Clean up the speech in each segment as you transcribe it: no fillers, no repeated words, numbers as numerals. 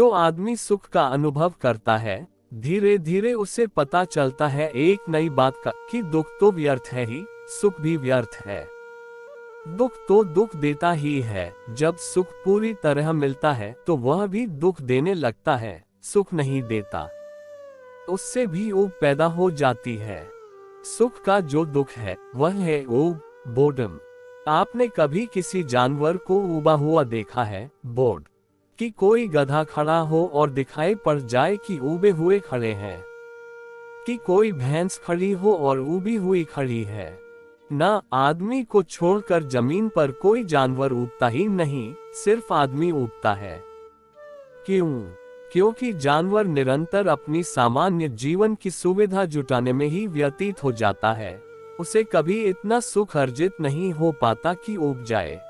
जो आदमी सुख का अनुभव करता है, धीरे धीरे उसे पता चलता है एक नई बात का कि दुख तो व्यर्थ है ही, सुख भी व्यर्थ है। दुख तो दुख देता ही है। जब सुख पूरी तरह मिलता है तो वह भी दुख देने लगता है, सुख नहीं देता। उससे भी ऊब पैदा हो जाती है। सुख का जो दुख है वह है ऊब, बोर्डम। आपने कभी किसी जानवर को ऊबा हुआ देखा है? बोर्ड कि कोई गधा खड़ा हो और दिखाई पड़ जाए कि ऊबे हुए खड़े हैं, कि कोई भैंस खड़ी हो और ऊबी हुई खड़ी है। ना आदमी को छोड़कर जमीन पर कोई जानवर ऊबता ही नहीं, सिर्फ आदमी ऊबता है। क्यों? क्योंकि जानवर निरंतर अपनी सामान्य जीवन की सुविधा जुटाने में ही व्यतीत हो जाता है। उसे कभी इतना सुख अर्जित नहीं हो पाता कि ऊब जाए।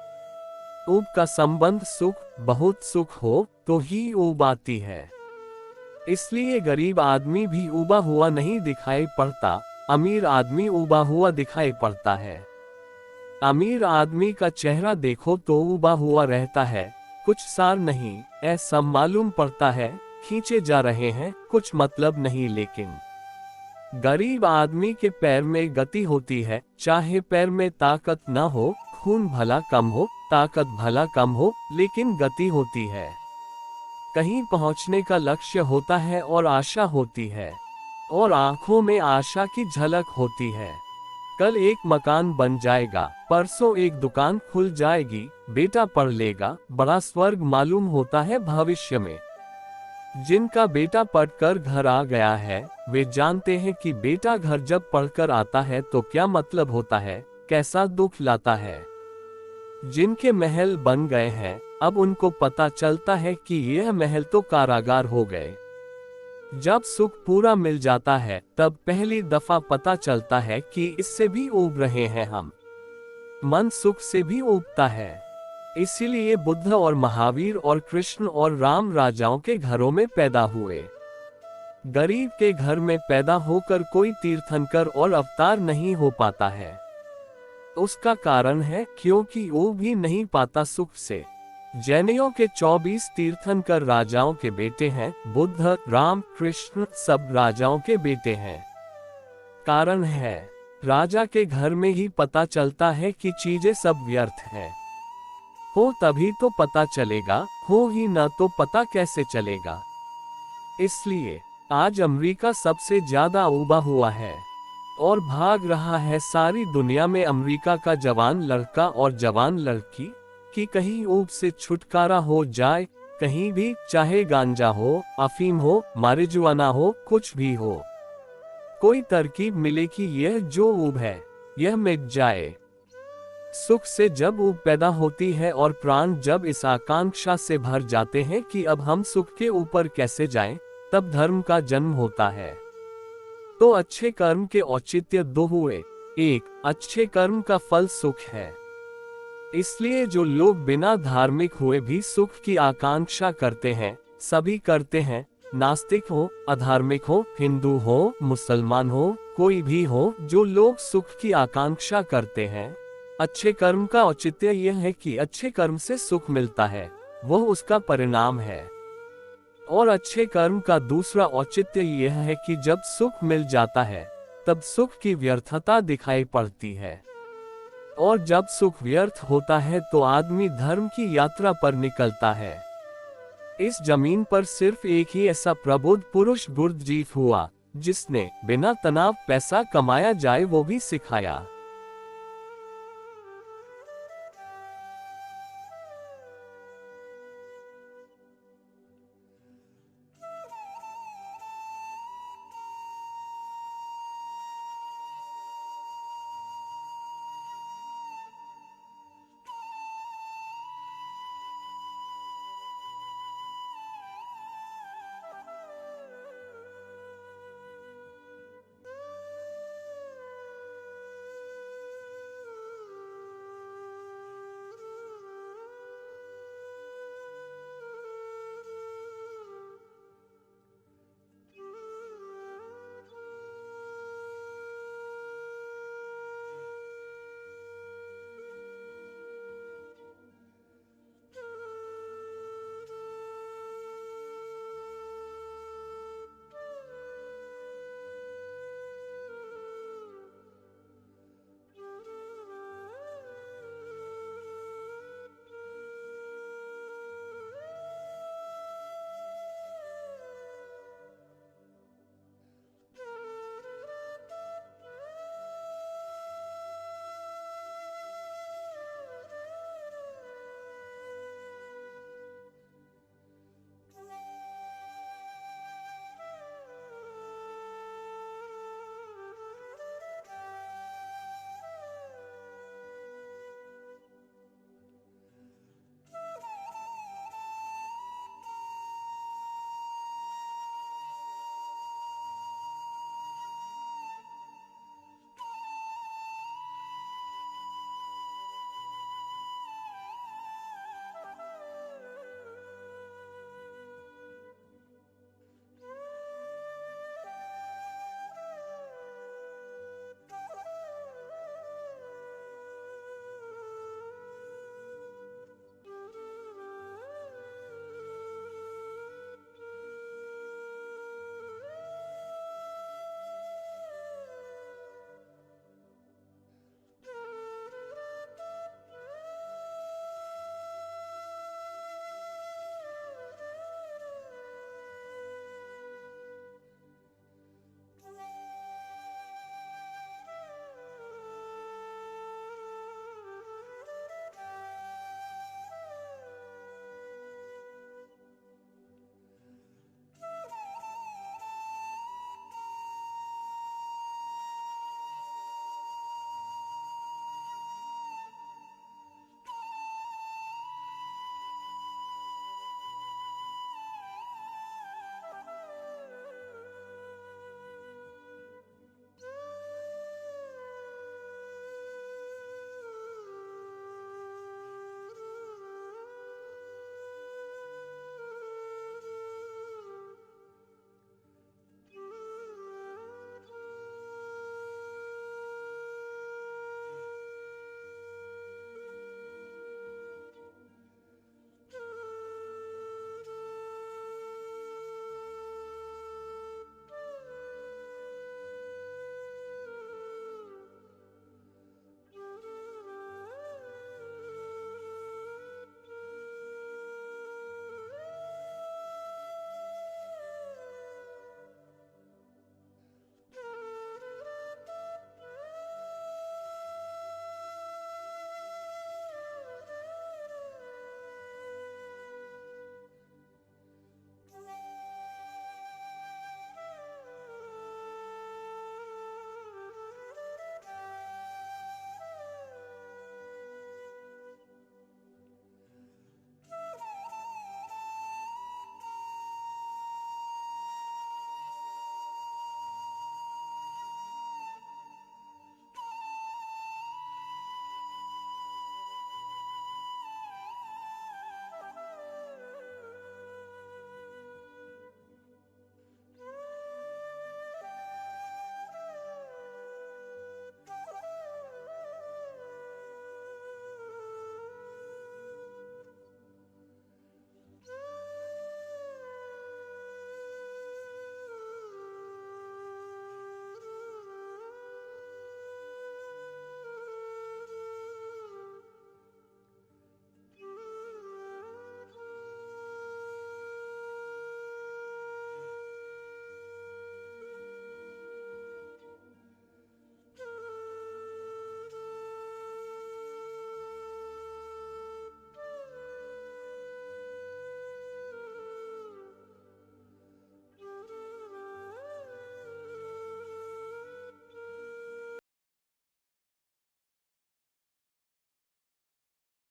ऊब का संबंध सुख, बहुत सुख हो तो ही ऊब आती है। इसलिए गरीब आदमी भी ऊबा हुआ नहीं दिखाई पड़ता, अमीर आदमी ऊबा हुआ दिखाई पड़ता है। अमीर आदमी का चेहरा देखो तो ऊबा हुआ रहता है, कुछ सार नहीं, ऐसा मालूम पड़ता है खींचे जा रहे हैं, कुछ मतलब नहीं। लेकिन गरीब आदमी के पैर में गति होती है, चाहे पैर में ताकत न हो, खून भला कम हो, ताकत भला कम हो, लेकिन गति होती है। कहीं पहुंचने का लक्ष्य होता है और आशा होती है, और आंखों में आशा की झलक होती है। कल एक मकान बन जाएगा, परसों एक दुकान खुल जाएगी, बेटा पढ़ लेगा, बड़ा स्वर्ग मालूम होता है भविष्य में। जिनका बेटा पढ़कर घर आ गया है, वे जानते हैं कि बेटा घर जब पढ़कर आता है तो क्या मतलब होता है, कैसा दुख लाता है। जिनके महल बन गए हैं, अब उनको पता चलता है कि यह महल तो कारागार हो गए। जब सुख पूरा मिल जाता है, तब पहली दफा पता चलता है कि इससे भी ऊब रहे हैं हम। मन सुख से भी ऊबता है। इसीलिए बुद्ध और महावीर और कृष्ण और राम राजाओं के घरों में पैदा हुए। गरीब के घर में पैदा होकर कोई तीर्थंकर और अवतार नहीं हो पाता है। उसका कारण है क्योंकि वो भी नहीं पाता सुख से। जैनियों के 24 तीर्थंकर राजाओं के बेटे हैं, बुद्ध, राम, कृष्ण सब राजाओं के बेटे हैं। कारण है, राजा के घर में ही पता चलता है कि चीजें सब व्यर्थ हैं। हो तभी तो पता चलेगा, हो ही न तो पता कैसे चलेगा। इसलिए आज अमेरिका सबसे ज्यादा ऊबा हुआ है और भाग रहा है सारी दुनिया में अमेरिका का जवान लड़का और जवान लड़की कि कहीं ऊब से छुटकारा हो जाए, कहीं भी, चाहे गांजा हो, अफीम हो, मारिजुआना हो, कुछ भी हो, कोई तरकीब मिले कि यह जो ऊब है यह मिट जाए। सुख से जब ऊब पैदा होती है और प्राण जब इस आकांक्षा से भर जाते हैं कि अब हम सुख के ऊपर कैसे जाएं, तब धर्म का जन्म होता है। तो अच्छे कर्म के औचित्य दो हुए। एक, अच्छे कर्म का फल सुख है। इसलिए जो लोग बिना धार्मिक हुए भी सुख की आकांक्षा करते हैं, सभी करते हैं, नास्तिक हो, अधार्मिक हो, हिंदू हो, मुसलमान हो, कोई भी हो, जो लोग सुख की आकांक्षा करते हैं। अच्छे कर्म का औचित्य यह है कि अच्छे कर्म से सुख मिलता है, वह उसका परिणाम है। और अच्छे कर्म का दूसरा औचित्य यह है कि जब सुख मिल जाता है, तब सुख की व्यर्थता दिखाई पड़ती है। और जब सुख व्यर्थ होता है तो आदमी धर्म की यात्रा पर निकलता है। इस जमीन पर सिर्फ एक ही ऐसा प्रबुद्ध पुरुष बुर्दजीव हुआ, जिसने बिना तनाव पैसा कमाया जाए वो भी सिखाया।